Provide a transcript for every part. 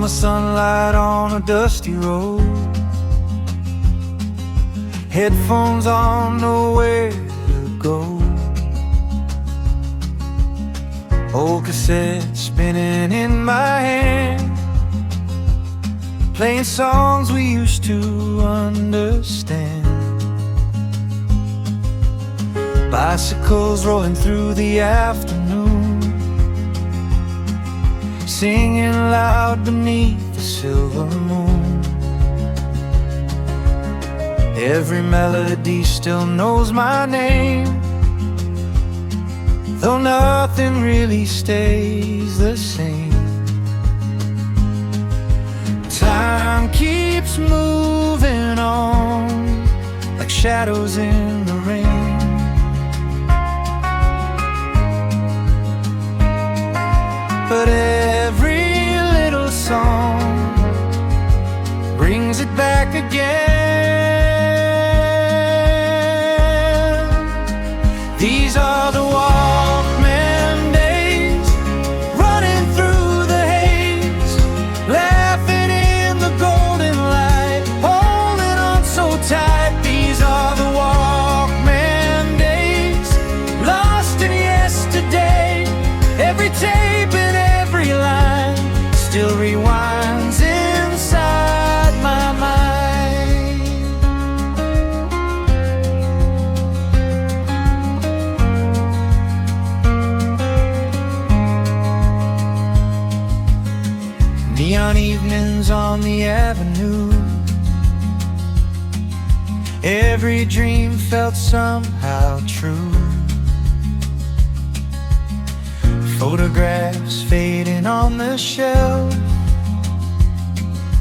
Summer sunlight on a dusty road, headphones on, nowhere to go. Old cassette spinning in my hand, playing songs we used to understand. Bicycles rolling through the afternoon, singing loud beneath the silver moon. Every melody still knows my name, though nothing really stays the same. Time keeps moving on like shadows in the rain. But every little song brings it back again. These are the Walkman days, running through the haze, laughing in the golden light, holding on so tight. These are the Walkman days, lost in yesterday. Every tape and every line still rewinds inside my mind. Neon evenings on the avenue, every dream felt somehow true. Photographs fading on the shelf,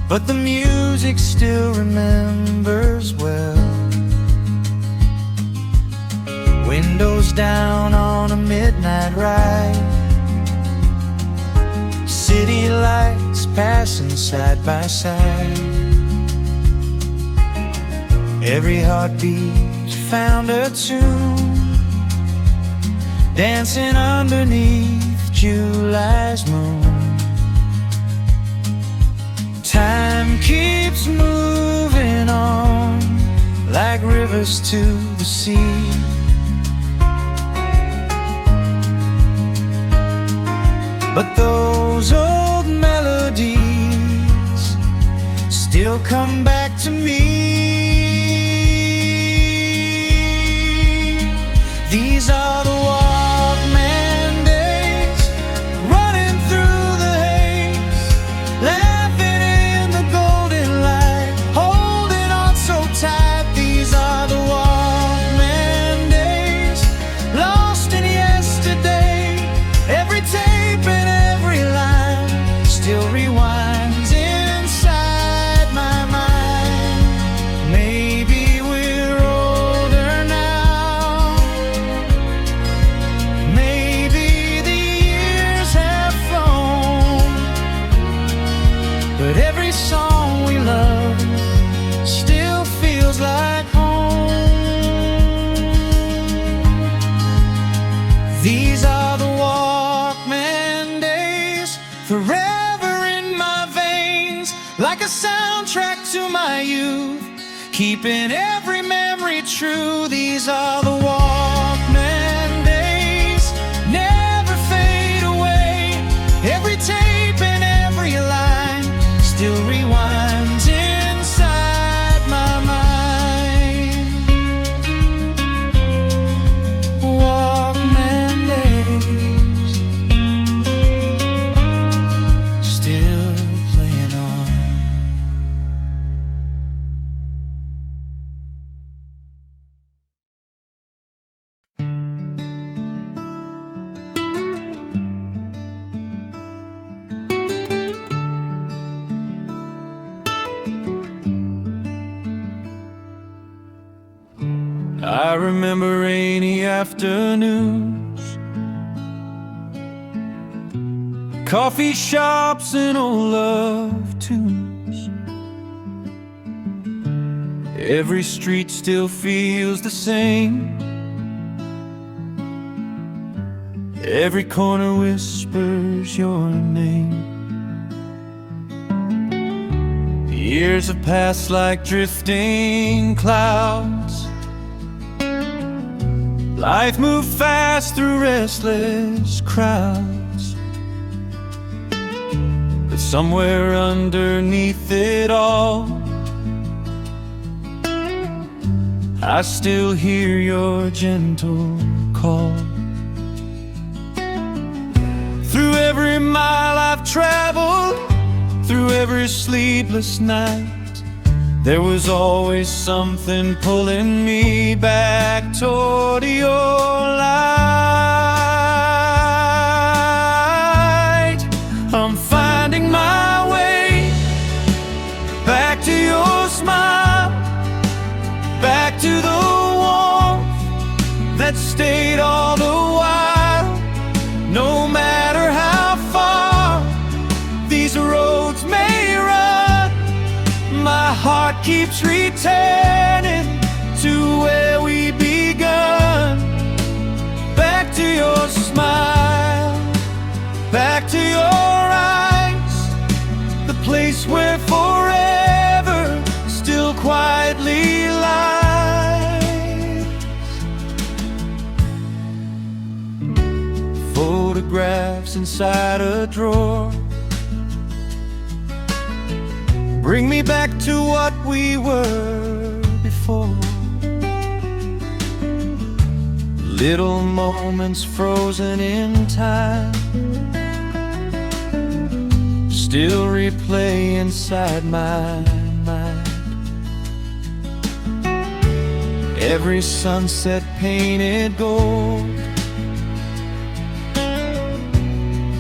but the music still remembers well. Windows down on a midnight ride, city lights passing side by side. Every heartbeat found a tune, dancing underneath July's moon. Time keeps moving on like rivers to the sea. But those old melodies still come back to me. These are the Walkman days, running through the haze, laughing in the golden light, holding on so tight. These are the Walkman days, lost in yesterday. Every tape and every line still rewinds inside my mind. Maybe we're older now, maybe the years have flown, but every song we love still feels like home. These are the Walkman days, forever in my veins, like a soundtrack to my youth, keeping every memory true. These are the Walkman days, never fade away. Every tape and every line still rewinds inside my mind. Walkman days, still playing on. I remember rainy afternoons, coffee shops and old love tunes. Every street still feels the same, every corner whispers your name. Years have passed like drifting clouds. Life moved fast through restless crowds. But somewhere underneath it all, I still hear your gentle call. Through every mile I've traveled, through every sleepless night, there was always something pulling me back toward your light. I'm finding my way back to your smile, back to the warmth that stayed all the while. No matter how far these roads may run, my heart keeps returning to where we begun. Back to your smile, back to your eyes, the place where forever still quietly lies. Photographs inside a drawer bring me back to what we were before. Little moments frozen in time still replay inside my mind. Every sunset painted gold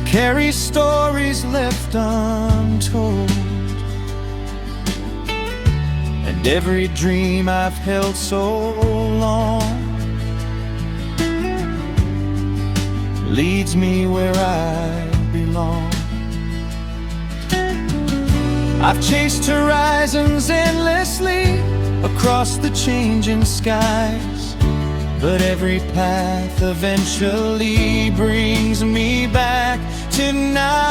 carries stories left untold. And every dream I've held so long leads me where I belong. I've chased horizons endlessly across the changing skies, but every path eventually brings me back tonight.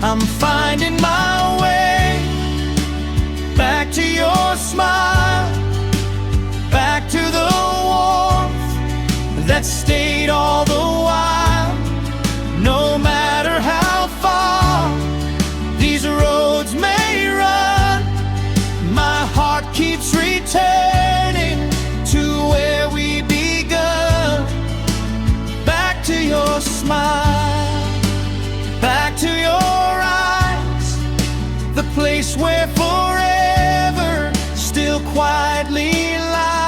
I'm finding my way back to your smile, back to the warmth that stayed all the while. No matter how far these roads may run, my heart keeps returning to where we begun. Back to your smile, back to your eyes, the place where forever still quietly lies.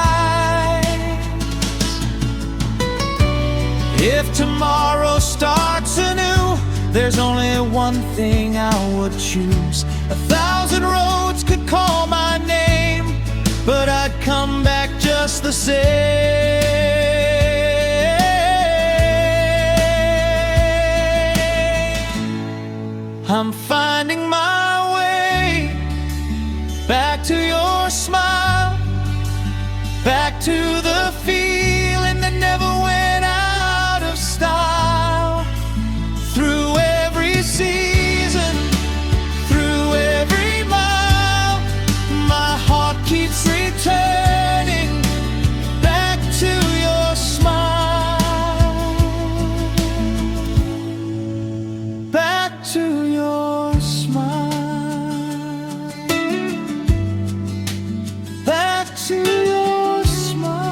If tomorrow starts anew, there's only one thing I would choose. 1,000 roads could call my name, but I'd come back just the same. I'm finding my way back to your smile, back to the feeling that never went out of style. Through every season, through every mile, my heart keeps returning back to your smile, back to your smile, back to your smile.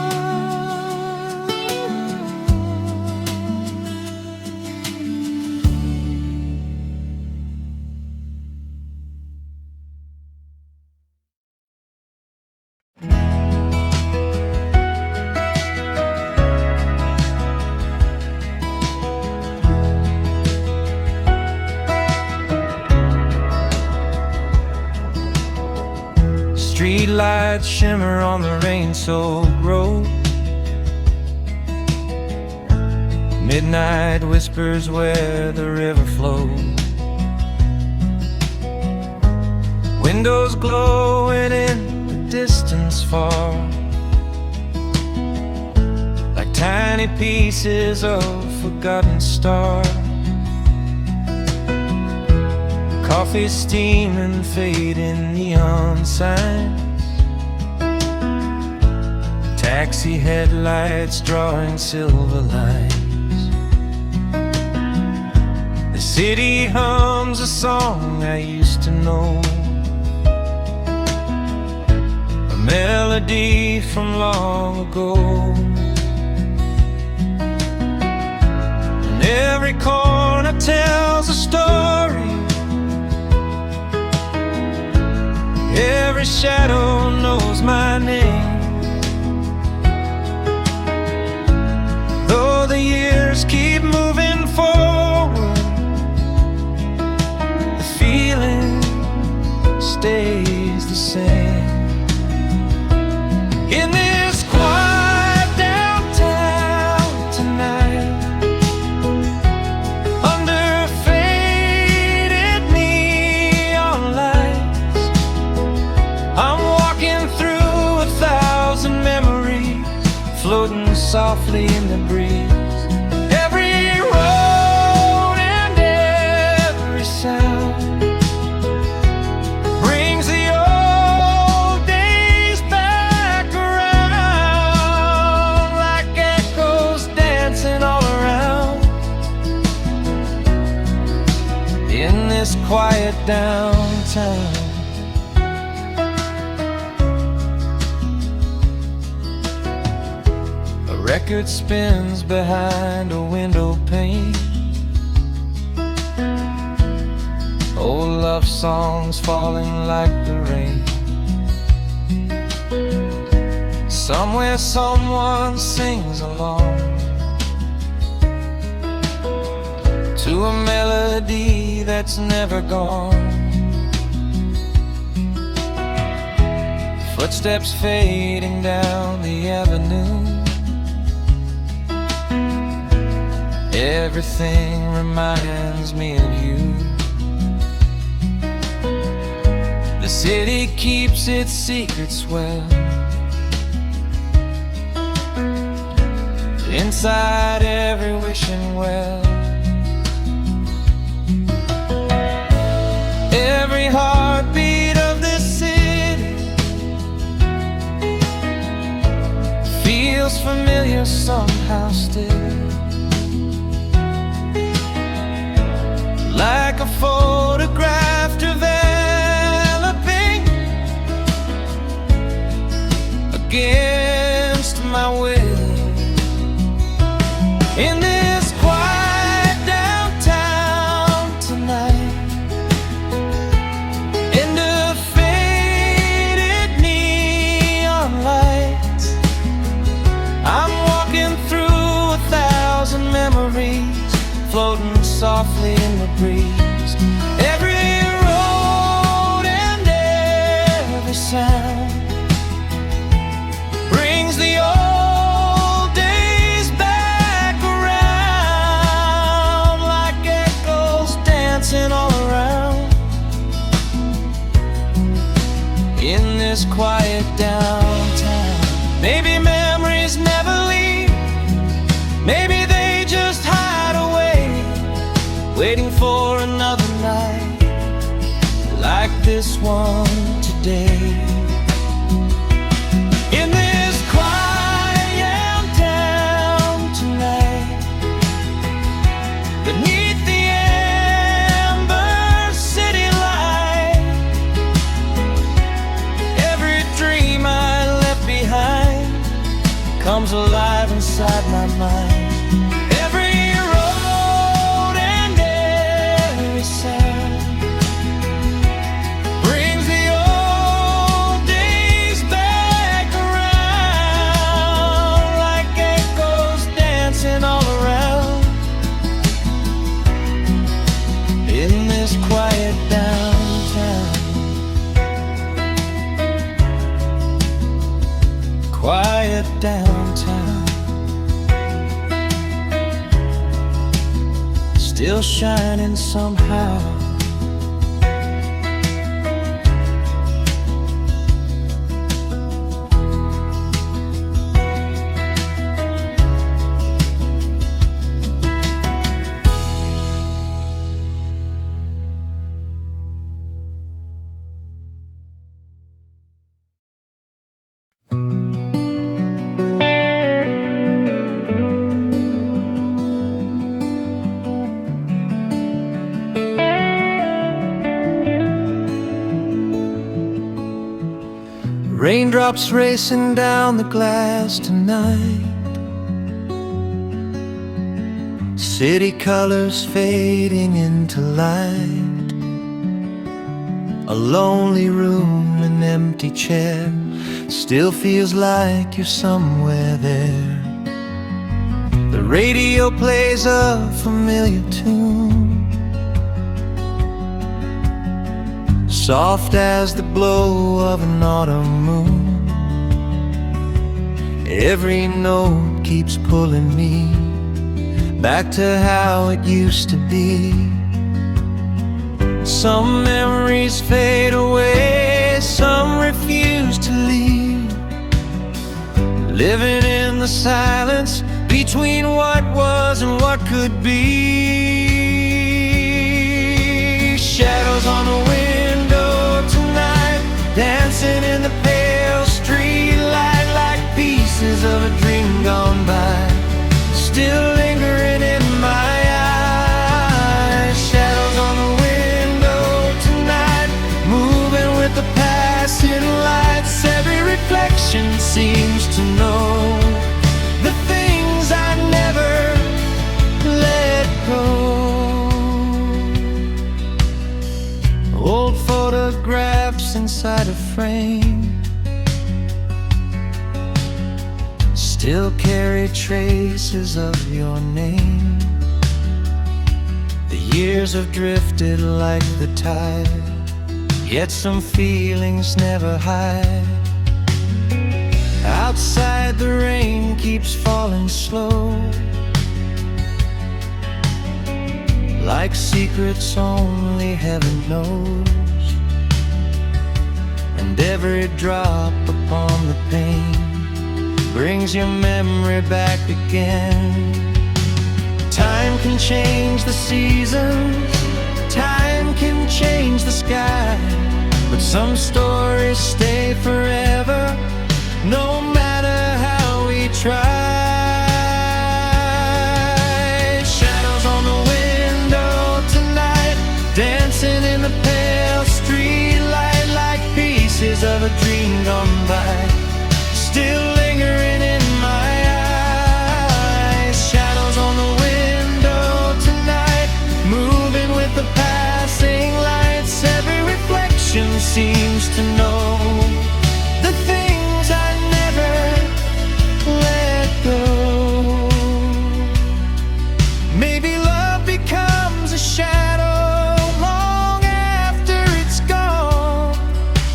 Street lights shimmer on the rain-soaked road. Midnight whispers where the river flows. Windows glowing in the distance far, like tiny pieces of forgotten star. Coffee steaming, fading neon signs, taxi headlights drawing silver lines. The city hums a song I used to know, a melody from long ago. And every corner tells a story, every shadow knows my name. Though the years keep moving forward, the feeling stays the same. In this quiet downtown tonight, under faded neon lights, I'm walking through 1,000 memories, floating softly in the breeze. Every road and every sound brings the old days back around, like echoes dancing all around. In this quiet downtown, record spins behind a window pane, old love songs falling like the rain. Somewhere someone sings along to a melody that's never gone. Footsteps fading down the avenue, everything reminds me of you. The city keeps its secrets well, inside every wishing well. Every heartbeat of this city feels familiar somehow still, like a photograph developing against my will. In this quiet downtown tonight, in the faded neon lights, I'm walking through 1,000 memories, floating softly in the breeze. Every road and every sound brings the old days back around, like echoes dancing all around. In this quiet downtown, maybe memories never leave, maybe they just hide away, waiting for another night like this one today. In this quiet town tonight, beneath the amber city light, every dream I left behind comes alive inside my mind. Quiet downtown, still shining somehow. Raindrops racing down the glass tonight, city colors fading into light. A lonely room, an empty chair, still feels like you're somewhere there. The radio plays a familiar tune, soft as the glow of an autumn moon. Every note keeps pulling me back to how it used to be. Some memories fade away, some refuse to leave, living in the silence between what was and what could be. Shadows on the window tonight, dancing in the pale street light, like pieces of a dream gone by, still lingering in my eyes. Shadows on the window tonight, moving with the passing lights. Every reflection seems to know the things I never let go. Old photographs inside a frame still carry traces of your name. The years have drifted like the tide, yet some feelings never hide. Outside the rain keeps falling slow, like secrets only heaven knows. And every drop upon the pane brings your memory back again. Time can change the seasons, time can change the sky, but some stories stay forever, no matter how we try. Shadows on the window tonight, dancing in the pale street light, like pieces of a dream gone by, still lingering in my eyes. Shadows on the window tonight, moving with the passing lights. Every reflection seems to know the things I never let go. Maybe love becomes a shadow long after it's gone,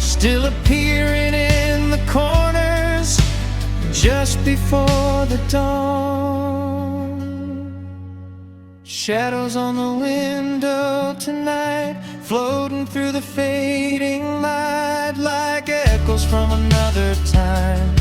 still appearing in the corners just before the dawn. Shadows on the window tonight, floating through the fading light, like echoes from another time,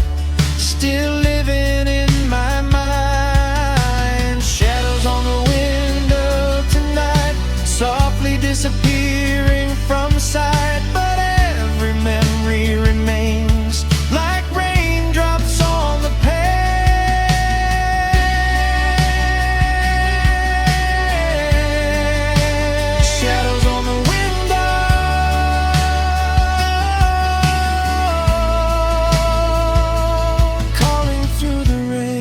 still living in my mind. Shadows on the window tonight, softly disappearing from sight, but every memory remains like raindrops on the page. Shadows on the window, calling through the rain.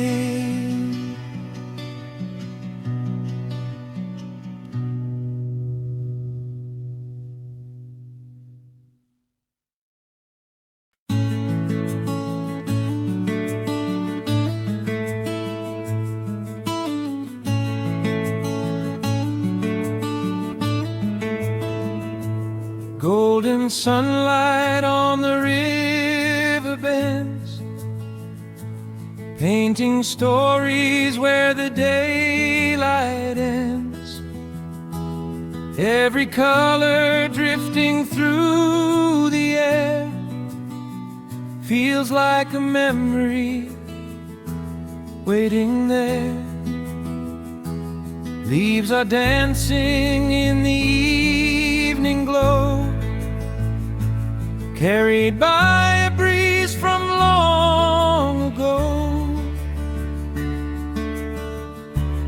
Golden sunlight on the river bends, painting stories where the daylight ends. Every color drifting through the air feels like a memory waiting there. Leaves are dancing in the evening glow, carried by a breeze from long ago.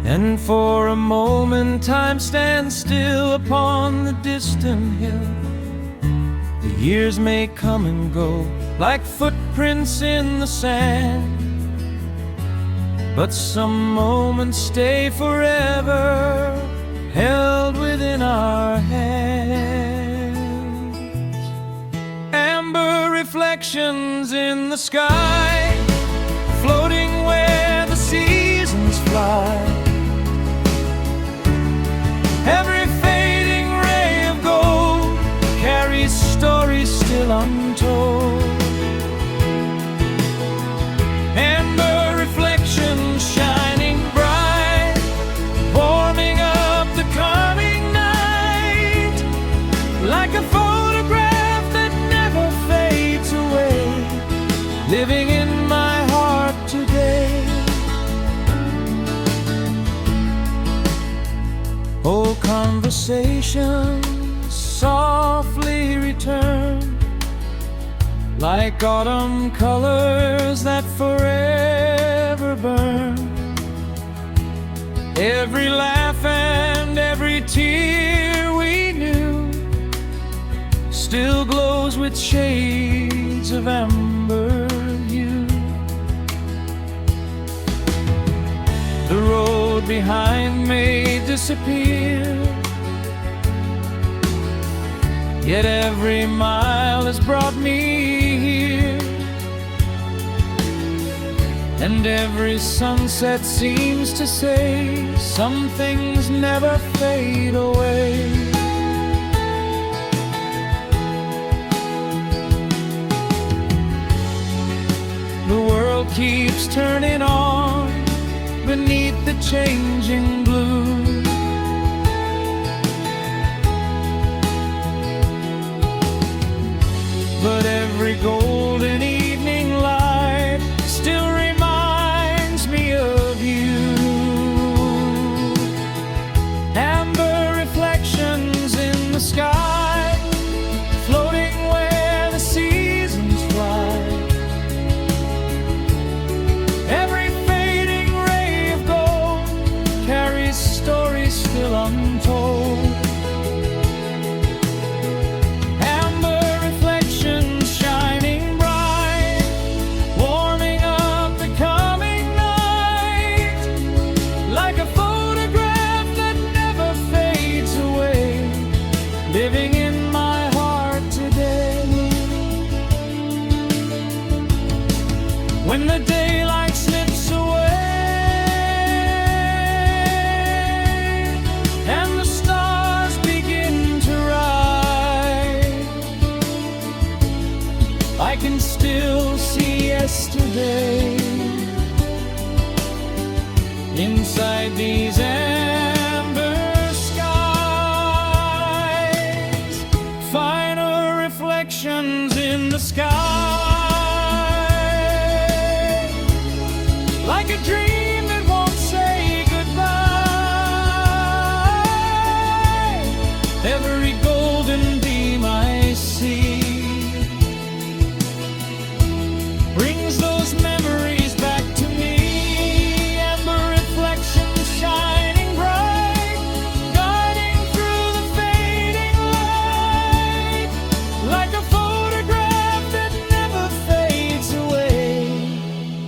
And for a moment time stands still upon the distant hill. The years may come and go, like footprints in the sand. But some moments stay forever, held within our hands. Amber reflections in the sky, floating where the seasons fly. Every fading ray of gold carries stories still untold. Amber reflections shining bright, warming up the coming night, like a photograph that never fades away, living in my heart today. Old conversations softly return, like autumn colors that forever burn. Every laugh and every tear we knew still glows with shades of amber hue. The road behind may disappear, yet every mile has brought me here, and every sunset seems to say some things never fade away. The world keeps turning on beneath the changing blue. But every golden evening light still reminds me of you. Amber reflections in the sky, floating where the seasons fly. Every fading ray of gold carries stories still untold. Living in my heart today. When the daylight slips away and the stars begin to rise, I can still see yesterday inside these amber reflections in the sky, like a dream that won't say goodbye. Every golden beam I see brings those memories back to me. Amber reflections shining bright, guiding through the fading light, like a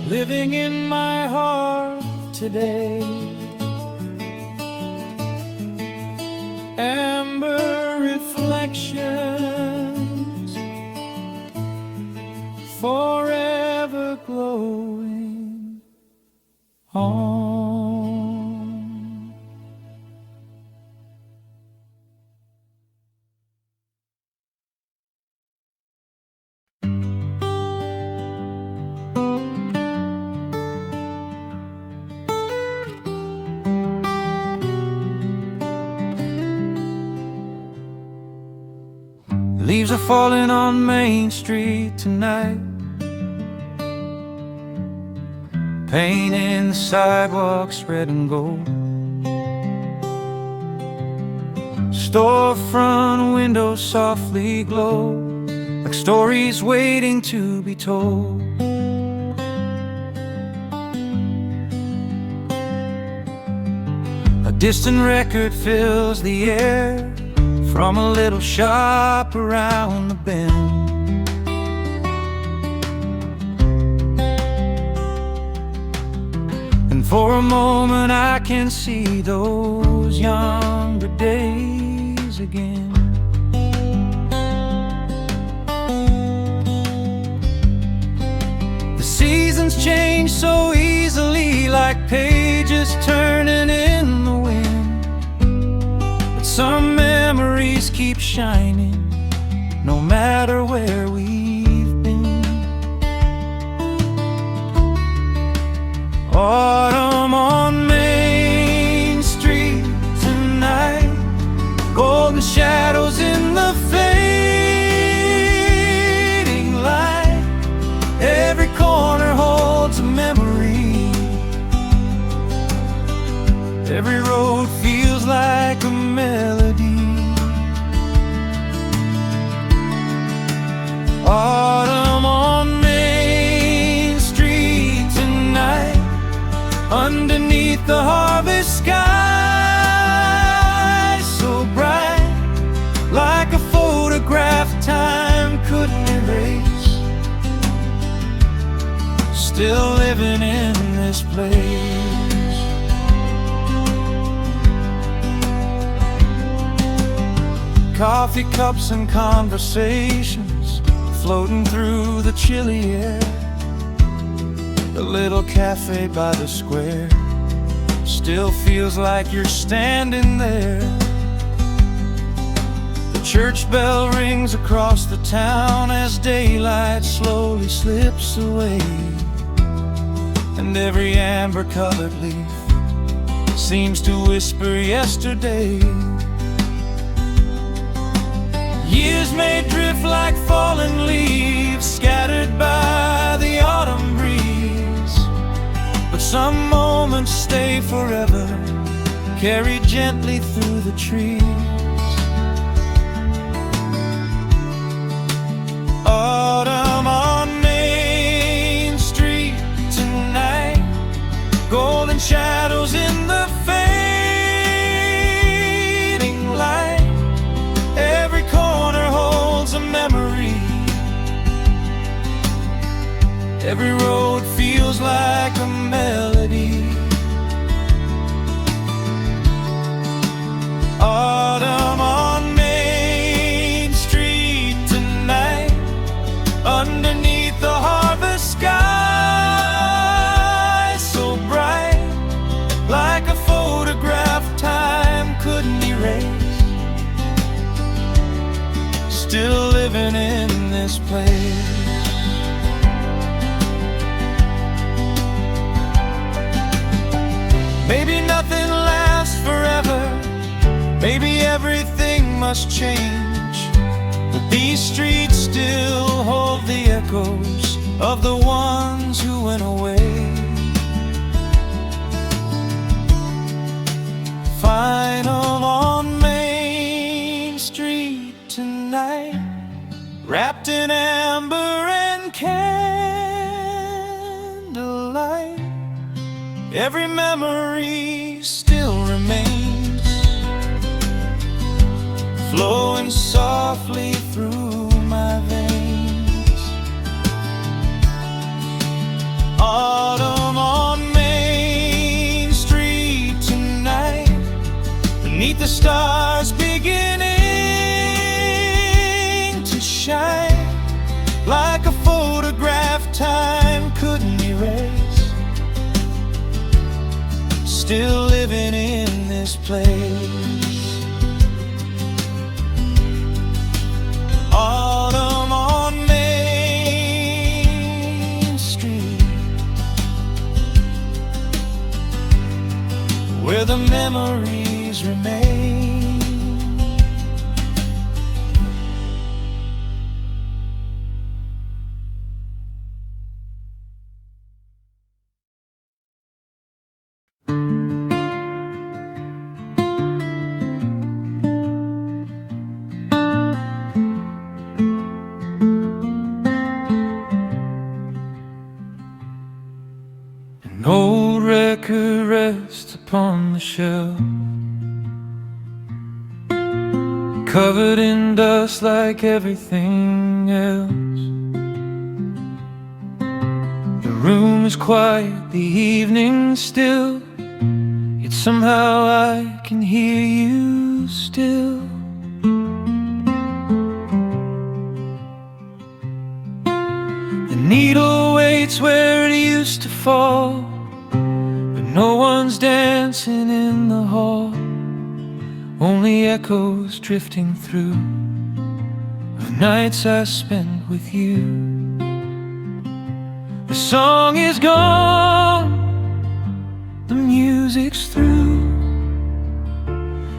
living in my heart today. Amber reflections, forever glowing on. Leaves are falling on Main Street tonight, painting the sidewalks red and gold. Storefront windows softly glow, like stories waiting to be told. A distant record fills the air from a little shop around the bend. For a moment I can see those younger days again. The seasons change so easily, like pages turning in the wind. But some memories keep shining, no matter where we've been. Autumn on Main Street tonight, golden shadows in the fading light. Every corner holds a memory, every road feels like a melody. Autumn on Main Street tonight, underneath the harvest sky, so bright, like a photograph time couldn't erase. Still living in this place. Coffee cups and conversations floating through the chilly air. The little cafe by the square still feels like you're standing there. The church bell rings across the town as daylight slowly slips away, and every amber-colored leaf seems to whisper yesterday. Years may drift like fallen leaves, scattered by the autumn breeze, but some moments stay forever, carried gently through the trees. Autumn on Main Street tonight, golden shadows in the fading light. Every corner holds a memory, every road feels like a melody. Autumn on Main Street tonight, underneath the harvest sky, so bright, like a photograph time couldn't erase. Still living in this place. Maybe nothing lasts forever, maybe everything must change, but these streets still hold the echoes of the ones who went away. Final on Main Street tonight, wrapped in amber and candlelight. Every memory still remains, flowing softly through my veins. Autumn on Main Street tonight, beneath the stars beginning to shine, like a photograph time couldn't erase. Still living in this place. Autumn on Main Street, where the memories remain. An old record rests upon the shelf, covered in dust like everything else. The room is quiet, the evening's still, yet somehow I can hear you still. The needle waits where it used to fall, but no one's dancing in the hall, only echoes drifting through of nights I spent with you. The song is gone, the music's through,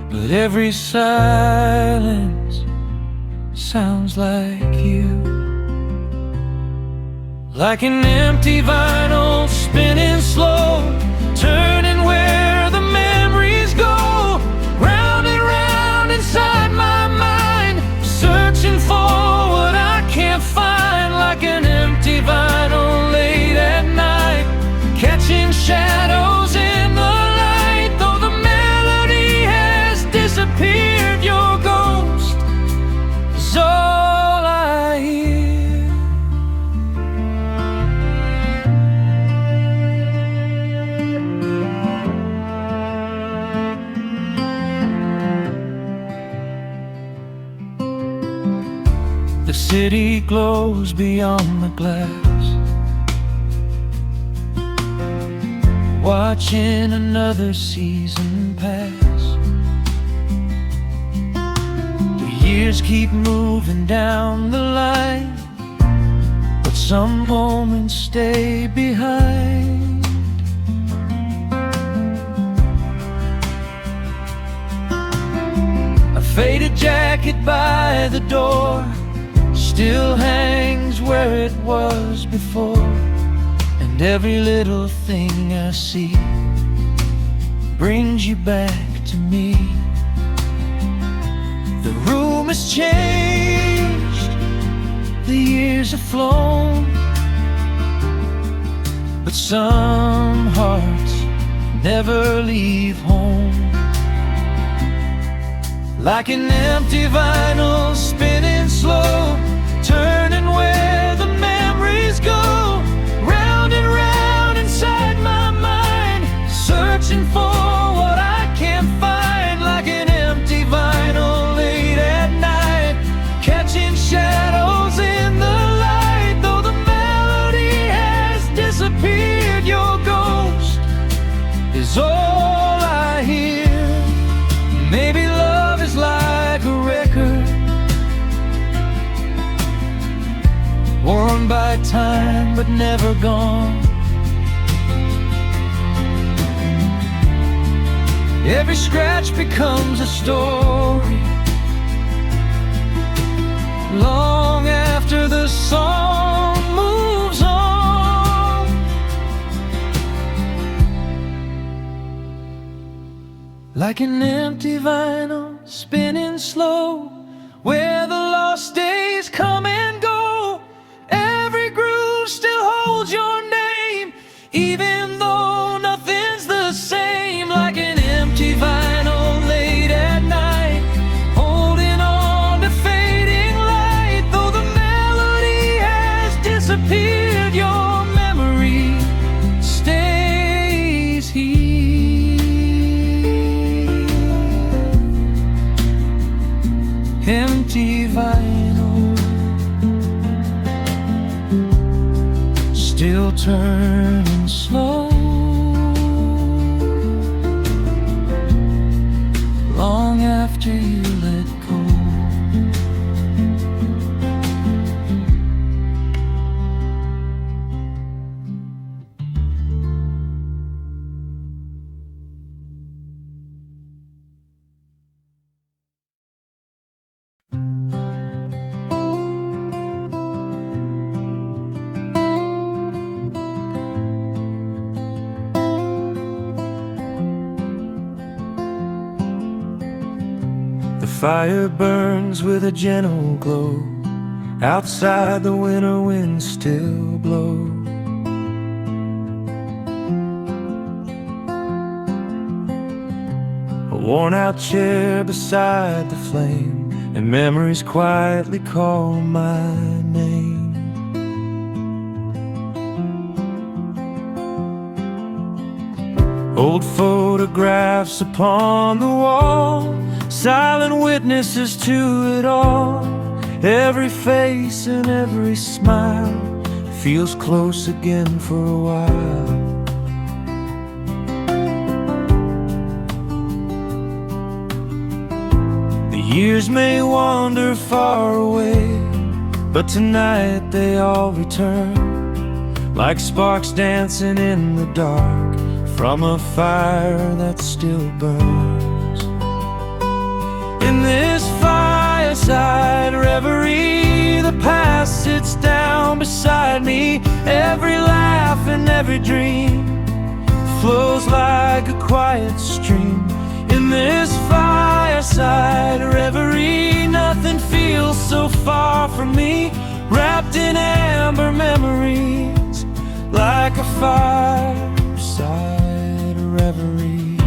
but every silence sounds like you. Like an empty vinyl spinning slow, turning where the memories go, round and round inside my mind, searching for what I can't find. Like an empty vinyl late at night, catching shadows in the light. Though the melody has disappeared, your ghost is all I hear. The city glows beyond the glass, watching another season pass. The years keep moving down the line, but some moments stay behind. A faded jacket by the door still hangs where it was before, and every little thing I see brings you back to me. The room has changed, the years have flown, but some hearts never leave home. Like an empty vinyl spinning slow, turning where the memories go, round and round inside my mind, searching for what I can't find. Like an empty vinyl late at night, catching shadows in the light. Though the melody has disappeared, your ghost is all I hear. Maybe love is like a record, worn by time but never gone. Every scratch becomes a story, long after the song moves on. Like an empty vinyl spinning slow, where the lost days come and go, every groove still holds your name, even though nothing's the same. Like an empty vinyl late at night, holding on to fading light. Though the melody has disappeared, your memory stays here. Empty vinyl, still turning slow, long after you let go. The fire burns with a gentle glow, outside the winter wind still blows. A worn-out chair beside the flame, and memories quietly call my name. Old photographs upon the wall, silent witnesses to it all. Every face and every smile feels close again for a while. The years may wander far away, but tonight they all return, like sparks dancing in the dark from a fire that still burns. In this fireside reverie, the past sits down beside me. Every laugh and every dream flows like a quiet stream. In this fireside reverie, nothing feels so far from me, wrapped in amber memories, like a fireside reverie.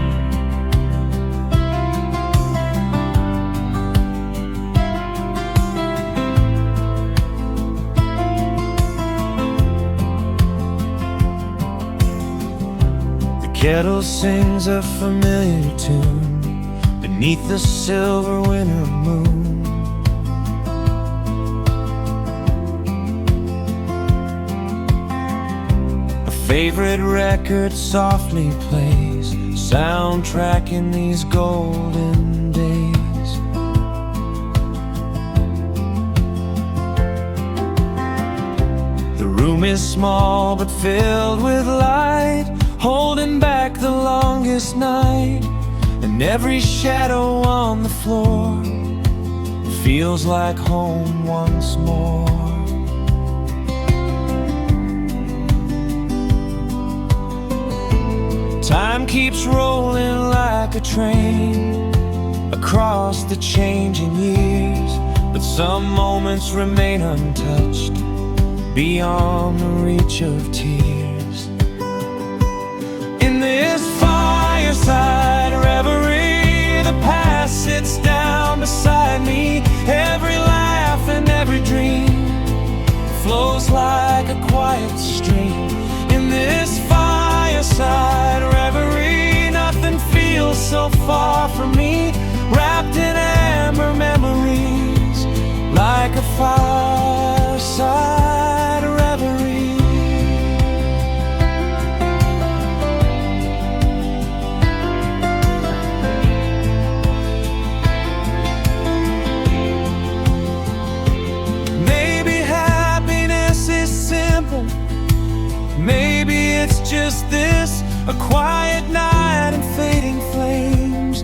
The kettle sings a familiar tune beneath the silver winter moon. A favorite record softly plays, soundtrack in these golden days. The room is small but filled with light, holding back the longest night. And every shadow on the floor feels like home once more. Time keeps rolling like a train across the changing years, but some moments remain untouched, beyond the reach of tears. In this fireside reverie, the past sits down beside me. Every laugh and every dream flows like a quiet stream. In this fireside reverie, nothing feels so far from me, wrapped in amber memories, like a fireside reverie. Maybe it's just this, a quiet night and fading flames,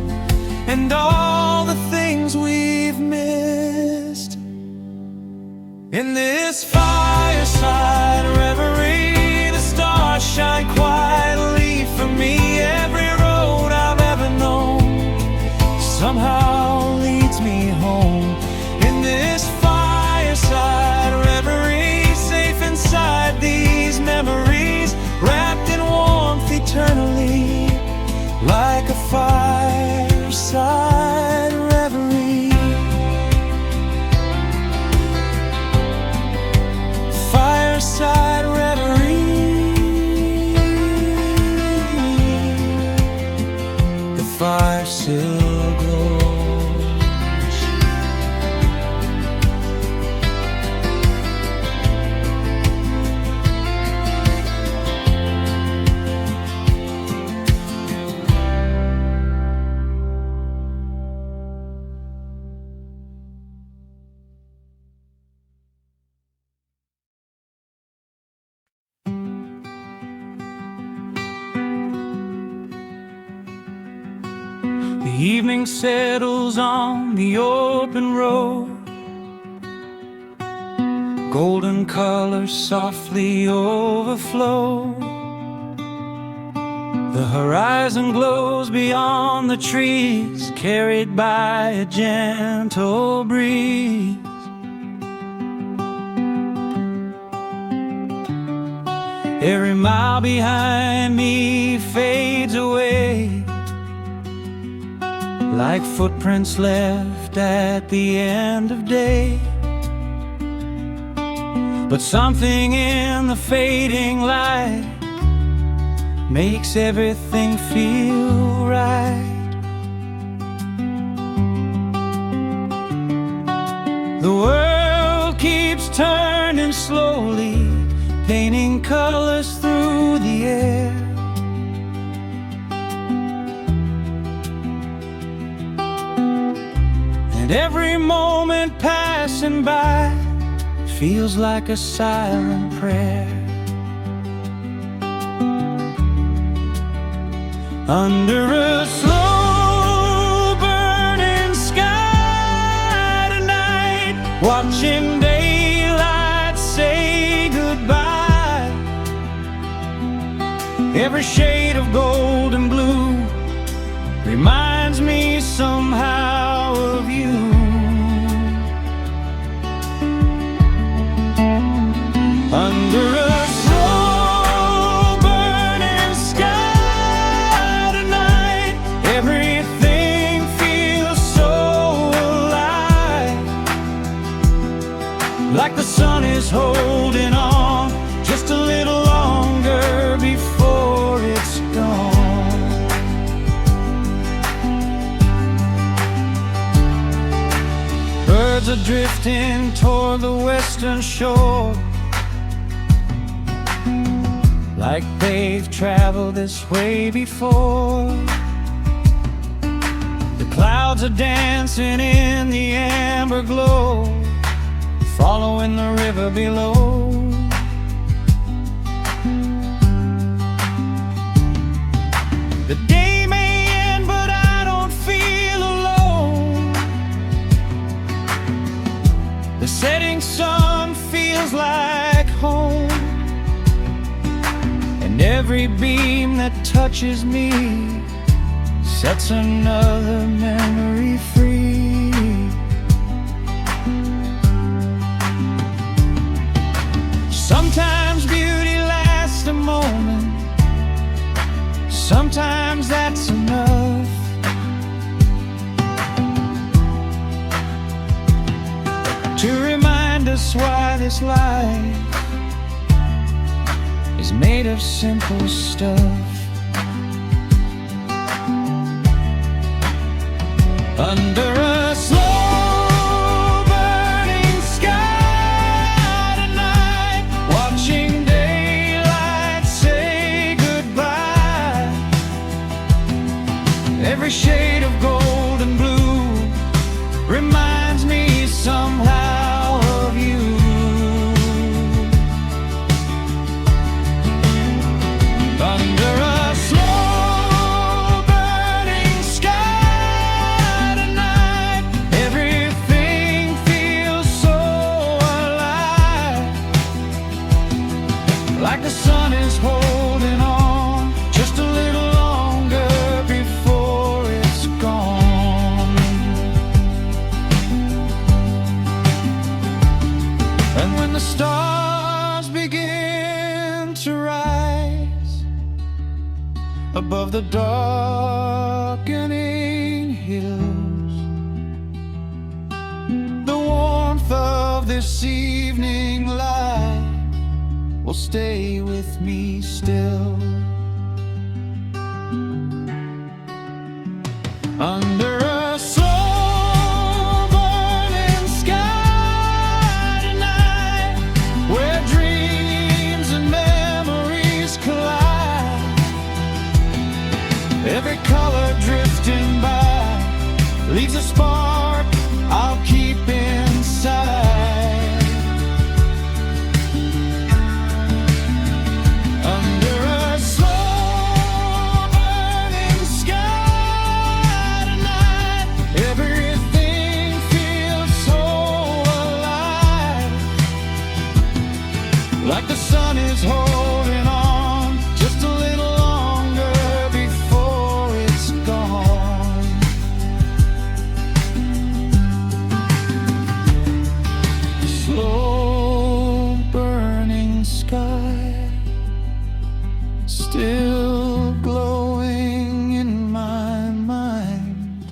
and all the things we've missed. In this fireside reverie, the stars shine quietly for me. Every road I've ever known somehow leads me home. In this fireside reverie, safe inside these memories, wrapped in warmth eternally, like a fireside reverie. Fireside reverie. The fire still glows. The evening settles on the open road, golden colors softly overflow. The horizon glows beyond the trees, carried by a gentle breeze. Every mile behind me fades away, like footprints left at the end of day. But something in the fading light makes everything feel right. The world keeps turning slowly, painting colors through the air. And every moment passing by feels like a silent prayer. Under a slow burning sky tonight, watching daylight say goodbye. Every shade of gold and blue reminds me somehow of you. Under a slow burning sky tonight, everything feels so alive, like the sun is holding on just a little longer before it's gone. Birds are drifting toward the western shore, like they've traveled this way before. The clouds are dancing in the amber glow, following the river below. The day may end, but I don't feel alone. The setting sun feels like home, and every beam that touches me sets another memory free. Sometimes beauty lasts a moment, sometimes that's enough. To remind us why this life is made of simple stuff. Under a slow burning sky tonight, watching daylight say goodbye. Every shade of gold and blue reminds me somehow of you. Under a slow burning sky tonight, everything feels so alive, like the sun is holding on just a little longer before it's gone. And when the stars begin to rise above the darkening hills, the warmth of this evening light will stay with me still. Under a slow burning sky tonight, where dreams and memories collide, every color drifting by leaves a spark I'll keep inside. Under a slow burning sky tonight, everything feels so alive, like the sun is holding on just a little longer before it's gone. Slow burning sky, still glowing in my mind.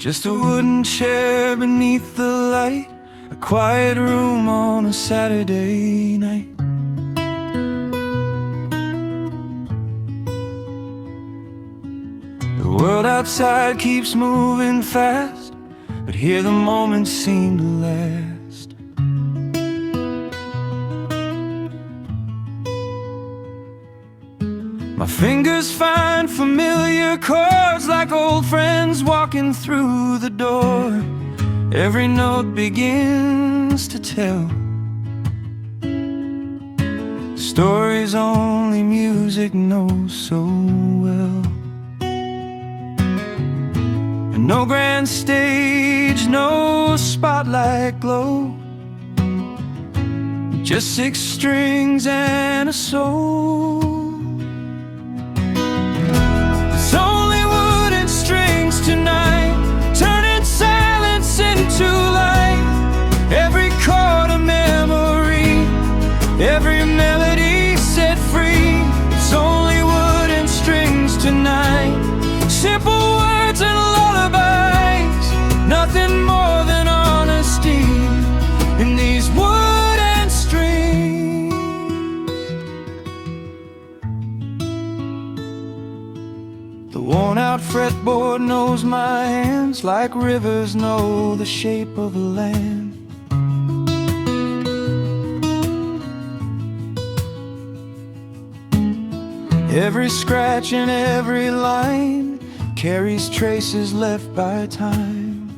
Just a wooden chair beneath the light, a quiet room on a Saturday night. The world outside keeps moving fast, but here the moments seem to last. My fingers find familiar chords like old friends walking through the door. Every note begins to tell stories only music knows so well. And no grand stage, no spotlight glow, just 6 strings and a soul. It's only wooden strings tonight, turning silence into light. Every chord a memory, every melody set free. It's only wooden strings tonight, simple words and lullabies, nothing more than honesty in these wooden strings. The worn-out fretboard knows my hands like rivers know the shape of a land. Every scratch and every line carries traces left by time.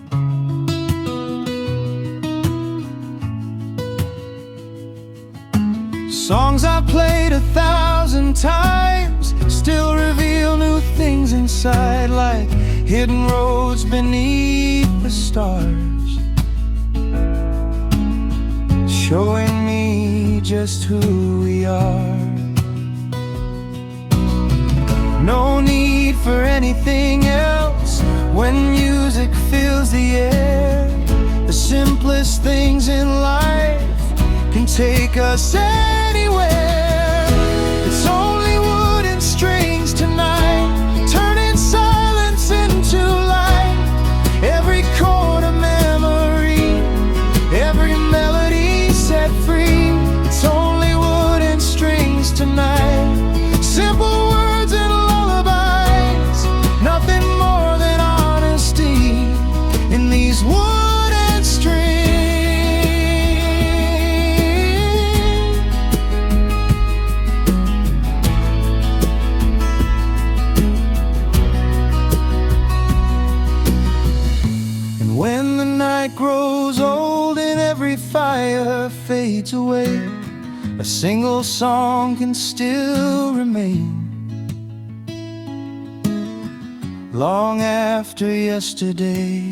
Songs I've played 1,000 times still reveal new things inside, like hidden roads beneath the stars, showing me just who we are. No need for anything else when music fills the air. The simplest things in life can take us anywhere. It's only wooden strings tonight, turning silence into light. Every chord a memory, every melody set free. It's only wooden strings tonight, simple words and lullabies, nothing more than honesty in these wooden strings. And when the night grows old and every fire fades away, a single song can still remain long after yesterday.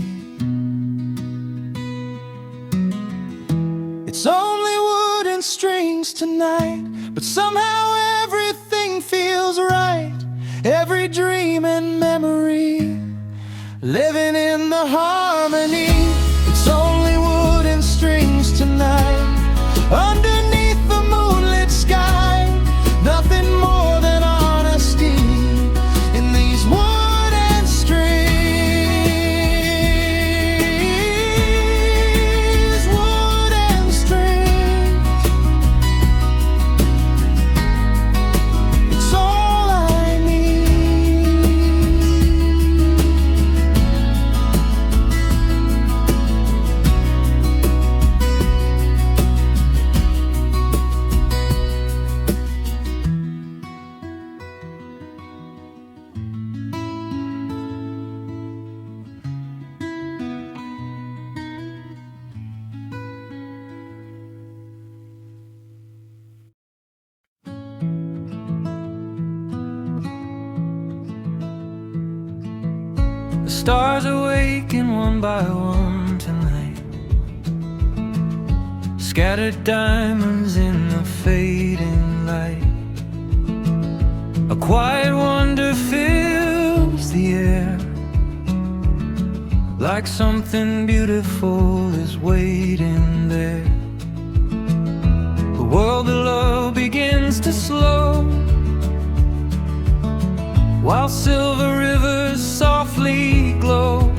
It's only wooden strings tonight, but somehow everything feels right. Every dream and memory living in the harmony. It's only wooden strings tonight, underneath the moonlit sky, nothing more than honesty in these wooden strings. Wooden strings, it's all I need. The stars awaken one by one tonight, scattered diamonds in the fading light. A quiet wonder fills the air, like something beautiful is waiting there. The world below begins to slow, while silver rivers softly glow.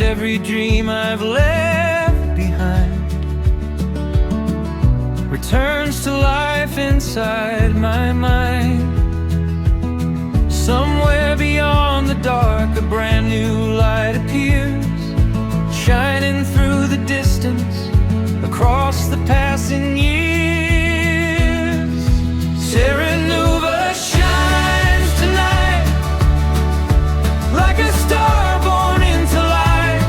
every dream I've left behind returns to life inside my mind. Somewhere beyond the dark, a brand new light appears, shining through the distance, across the passing years. Serenova shines tonight, like a star born into light,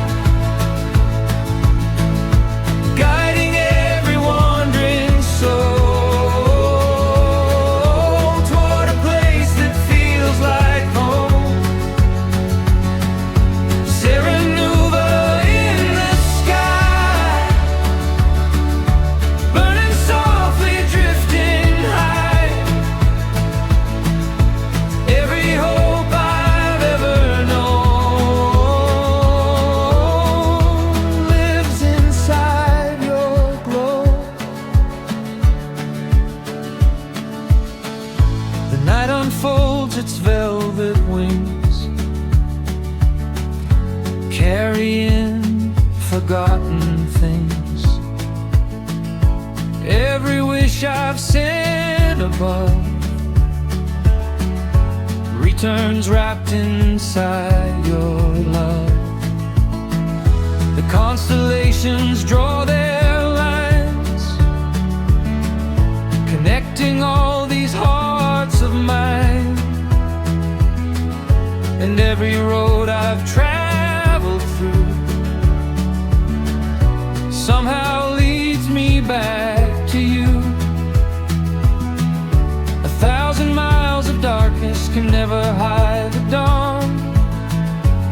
guiding every wandering soul toward a place that feels like home. Serenova in the sky, burning softly, drifting high. Every hope I've ever known lives inside your glow. The night unfolds its velvet wings, carrying forgotten things. Every wish I've sent above returns wrapped inside your love. The constellations draw their lines, connecting all these hearts of mine. And every road I've traveled through somehow leads me back to you. 1,000 miles of darkness can never hide the dawn.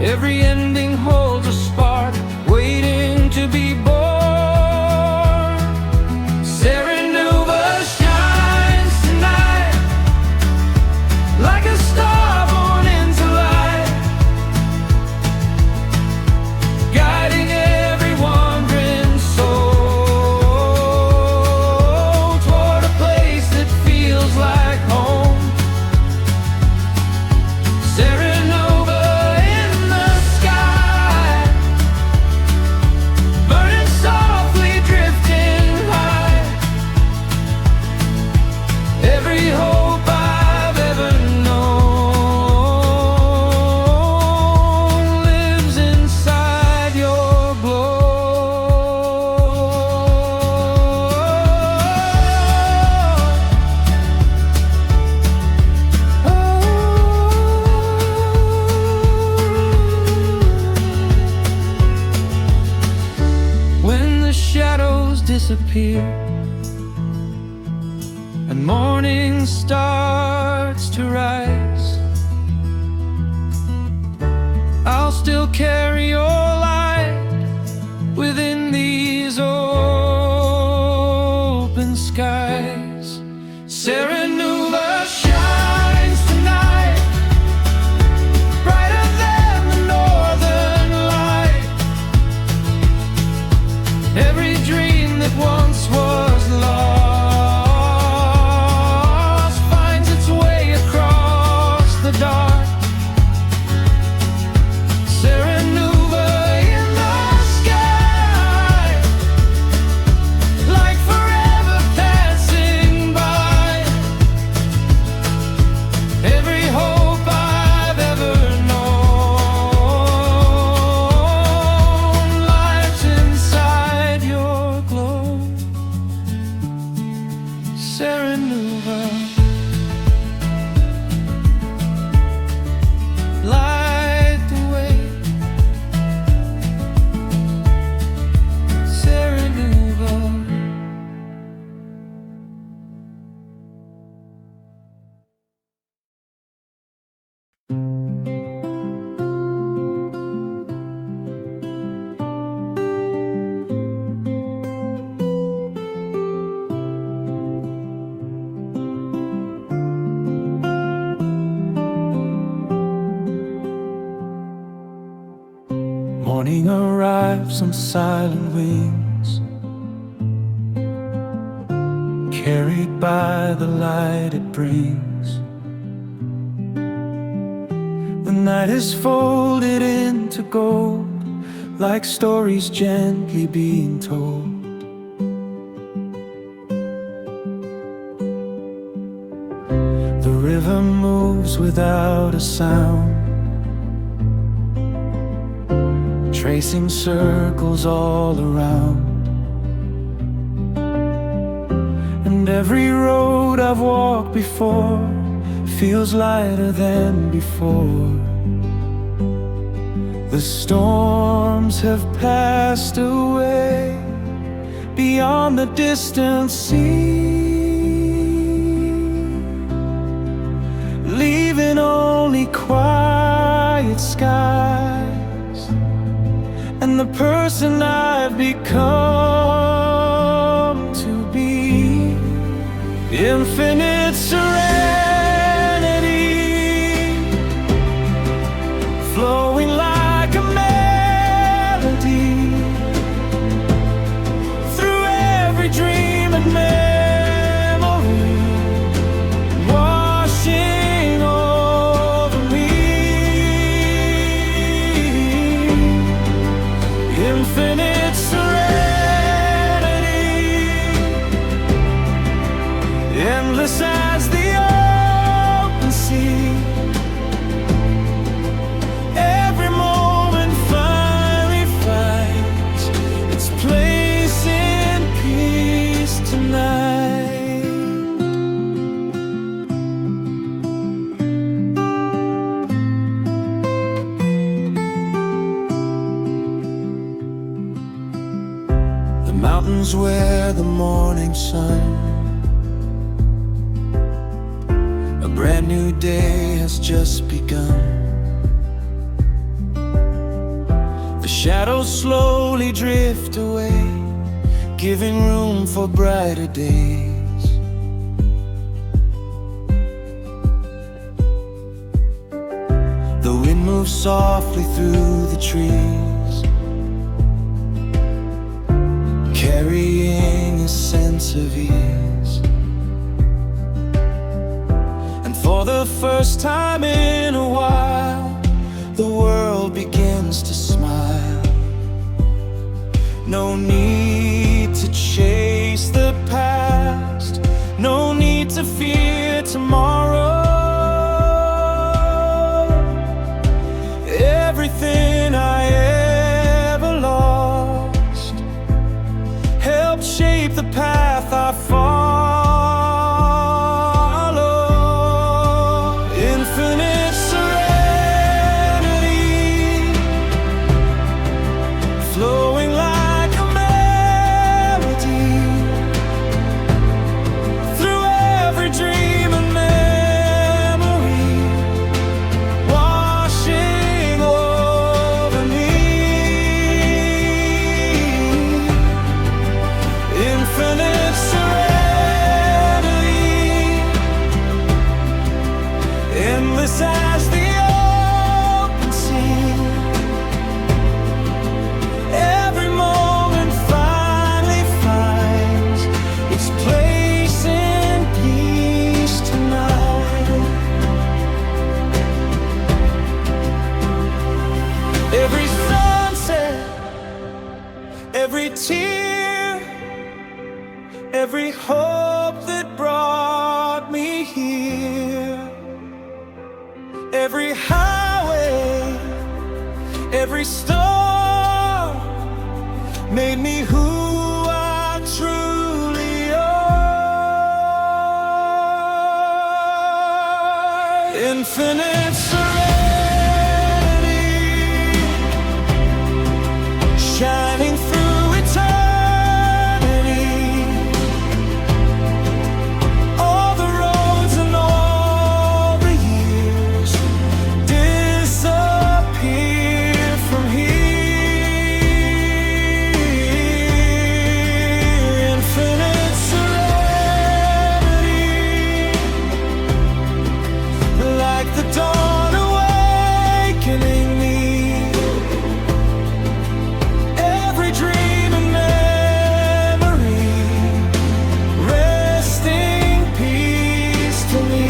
Every ending holds a spark waiting to be born. Serenova shines tonight, like a star born into light, guiding every wandering soul toward a place that feels like home. Serenova in the sky, burning softly, drifting high. Every hope I've ever known lives inside your glow. When the shadows disappear and morning starts to rise, I'll still carry your light within these open skies. Serenova shines tonight, brighter than the northern light. Every dream that once was lost finds its way across the dark. Serenova in the sky, like forever passing by. Every hope I've ever known lies inside your glow. Serenova, light the way. Serenova. Morning arrives on silent wings, carried by the light it brings. The night is folded into gold, like stories gently being told. The river moves without a sound, tracing circles all around. And every road I've walked before feels lighter than before. The storms have passed away beyond the distant sea, leaving only quiet skies and the person I've become to be. Infinite serenity, flowing like a melody through every dream and memory, washing over me. Infinite serenity, endless as the open sea. Every moment finally finds its place in peace tonight. The mountains where the morning sun, a brand new day has just begun. The shadows slowly drift away, giving room for brighter days. The wind moves softly through the trees, carrying a sense of ease. And for the first time in a while, the world begins to smile. No need to chase the past, no need to fear tomorrow. Everything I ever lost helped shape the path I follow. Infinite serenity, flowing like a melody through every dream and memory, washing over me. Infinite serenity, endless as the open sea. Every moment finally finds its place in peace tonight. Every sunset, every tear, every hope that brought me here, every highway, every storm made me who I truly are. Infinite serenity, shining through eternity. All the roads and all the years disappear from here. Infinite serenity, like the dawn awakening me. Every dream and memory, resting peace to me.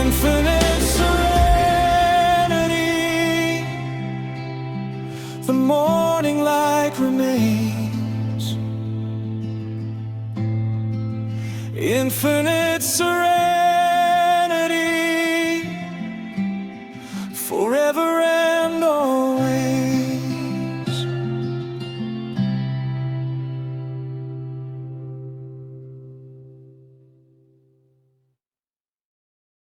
Infinite serenity. the morning light remains. Infinite serenity.